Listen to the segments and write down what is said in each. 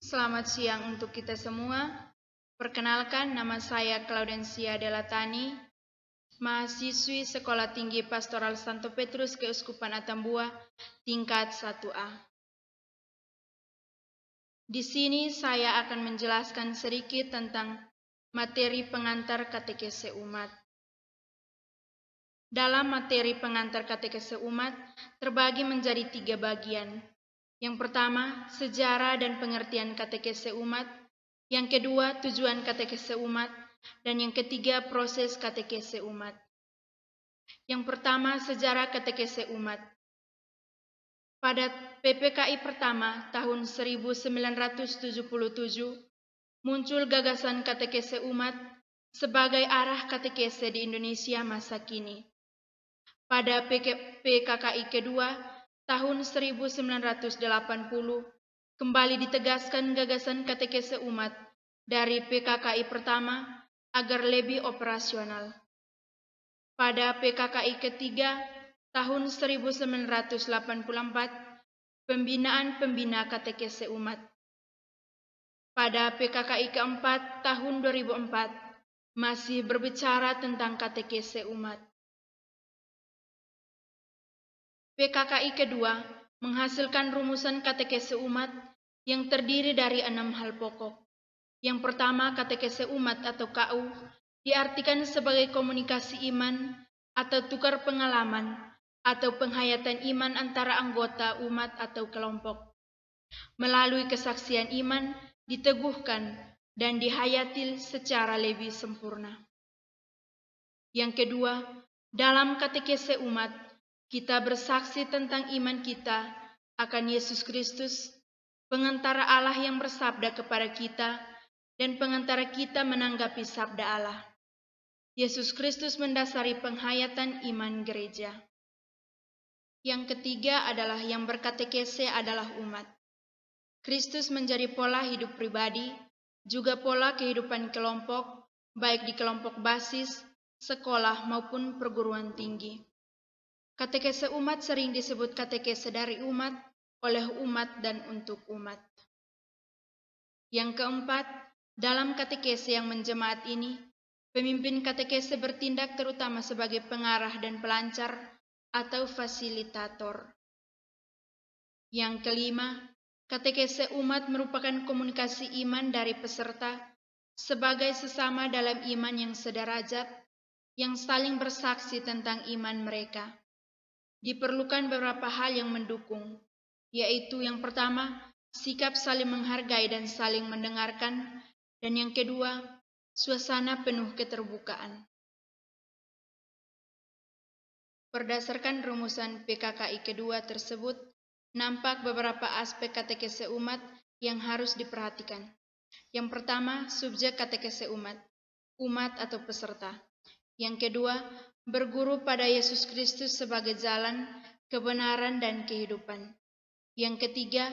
Selamat siang untuk kita semua. Perkenalkan, nama saya Claudensia Delatani, mahasiswi Sekolah Tinggi Pastoral Santo Petrus Keuskupan Atambua, tingkat 1A. Di sini saya akan menjelaskan sedikit tentang materi pengantar katekese umat. Dalam materi pengantar katekese umat terbagi menjadi 3 bagian. Yang pertama, sejarah dan pengertian katekese umat. Yang kedua, tujuan katekese umat. Dan yang ketiga, proses katekese umat. Yang pertama, sejarah katekese umat. Pada PPKI pertama tahun 1977, muncul gagasan katekese umat sebagai arah katekese di Indonesia masa kini. Pada PKKI kedua tahun 1980, kembali ditegaskan gagasan katekese umat dari PKKI pertama agar lebih operasional. Pada PKKI ketiga tahun 1984, pembinaan pembina katekese umat. Pada PKKI keempat tahun 2004, masih berbicara tentang katekese umat. PKKI kedua menghasilkan rumusan katekese umat yang terdiri dari 6 hal pokok. Yang pertama, katekese umat atau KU diartikan sebagai komunikasi iman atau tukar pengalaman atau penghayatan iman antara anggota umat atau kelompok. Melalui kesaksian iman diteguhkan dan dihayati secara lebih sempurna. Yang kedua, dalam katekese umat, kita bersaksi tentang iman kita akan Yesus Kristus, pengantara Allah yang bersabda kepada kita, dan pengantara kita menanggapi sabda Allah. Yesus Kristus mendasari penghayatan iman gereja. Yang ketiga adalah yang berkatekese adalah umat. Kristus menjadi pola hidup pribadi, juga pola kehidupan kelompok, baik di kelompok basis, sekolah maupun perguruan tinggi. Katekese umat sering disebut katekese dari umat, oleh umat, dan untuk umat. Yang keempat, dalam katekese yang menjemaat ini, pemimpin katekese bertindak terutama sebagai pengarah dan pelancar atau fasilitator. Yang kelima, katekese umat merupakan komunikasi iman dari peserta sebagai sesama dalam iman yang sederajat, yang saling bersaksi tentang iman mereka. Diperlukan beberapa hal yang mendukung, yaitu yang pertama, sikap saling menghargai dan saling mendengarkan, dan yang kedua, suasana penuh keterbukaan. Berdasarkan rumusan PKKI kedua tersebut, nampak beberapa aspek katekese umat yang harus diperhatikan. Yang pertama, subjek katekese umat atau peserta. Yang kedua, berguru pada Yesus Kristus sebagai jalan, kebenaran, dan kehidupan. Yang ketiga,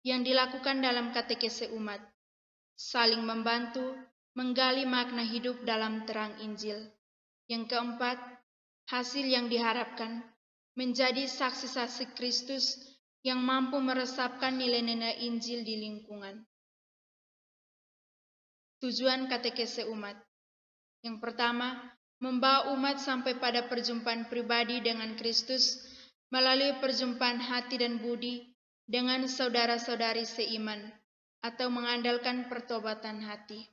yang dilakukan dalam katekese umat, saling membantu, menggali makna hidup dalam terang Injil. Yang keempat, hasil yang diharapkan, menjadi saksi-saksi Kristus yang mampu meresapkan nilai-nilai Injil di lingkungan. Tujuan katekese umat. Yang pertama, membawa umat sampai pada perjumpaan pribadi dengan Kristus melalui perjumpaan hati dan budi dengan saudara-saudari seiman atau mengandalkan pertobatan hati.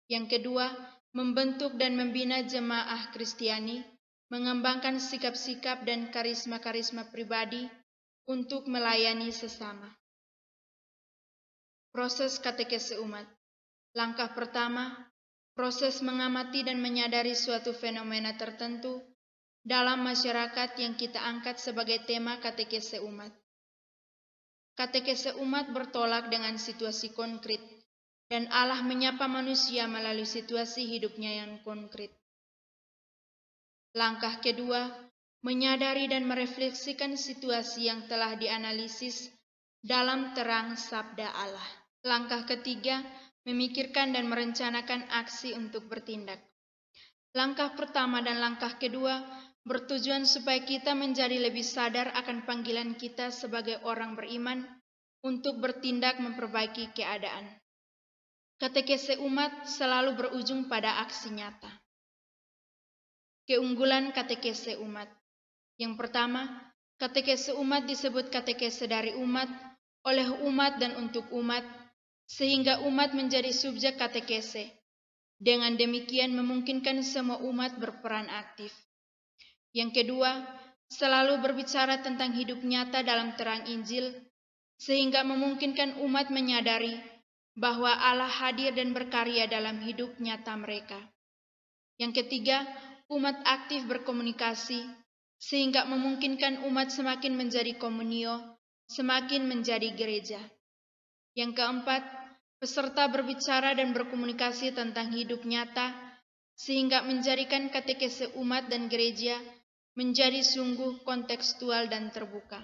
Yang kedua, membentuk dan membina jemaah Kristiani, mengembangkan sikap-sikap dan karisma-karisma pribadi untuk melayani sesama. Proses katekese umat. Langkah pertama, proses mengamati dan menyadari suatu fenomena tertentu dalam masyarakat yang kita angkat sebagai tema katekese umat. Katekese umat bertolak dengan situasi konkret, dan Allah menyapa manusia melalui situasi hidupnya yang konkret. Langkah kedua, menyadari dan merefleksikan situasi yang telah dianalisis dalam terang sabda Allah. Langkah ketiga, memikirkan dan merencanakan aksi untuk bertindak. Langkah pertama dan langkah kedua bertujuan supaya kita menjadi lebih sadar akan panggilan kita sebagai orang beriman untuk bertindak memperbaiki keadaan. Katekese umat selalu berujung pada aksi nyata. Keunggulan katekese umat. Yang pertama, katekese umat disebut katekese dari umat, oleh umat dan untuk umat, sehingga umat menjadi subjek katekese. Dengan demikian memungkinkan semua umat berperan aktif. Yang kedua, selalu berbicara tentang hidup nyata dalam terang Injil, sehingga memungkinkan umat menyadari bahwa Allah hadir dan berkarya dalam hidup nyata mereka. Yang ketiga, umat aktif berkomunikasi, sehingga memungkinkan umat semakin menjadi komunio, semakin menjadi gereja. Yang keempat, peserta berbicara dan berkomunikasi tentang hidup nyata, sehingga menjadikan katekese umat dan gereja menjadi sungguh kontekstual dan terbuka.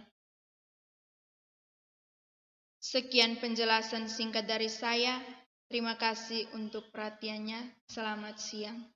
Sekian penjelasan singkat dari saya. Terima kasih untuk perhatiannya. Selamat siang.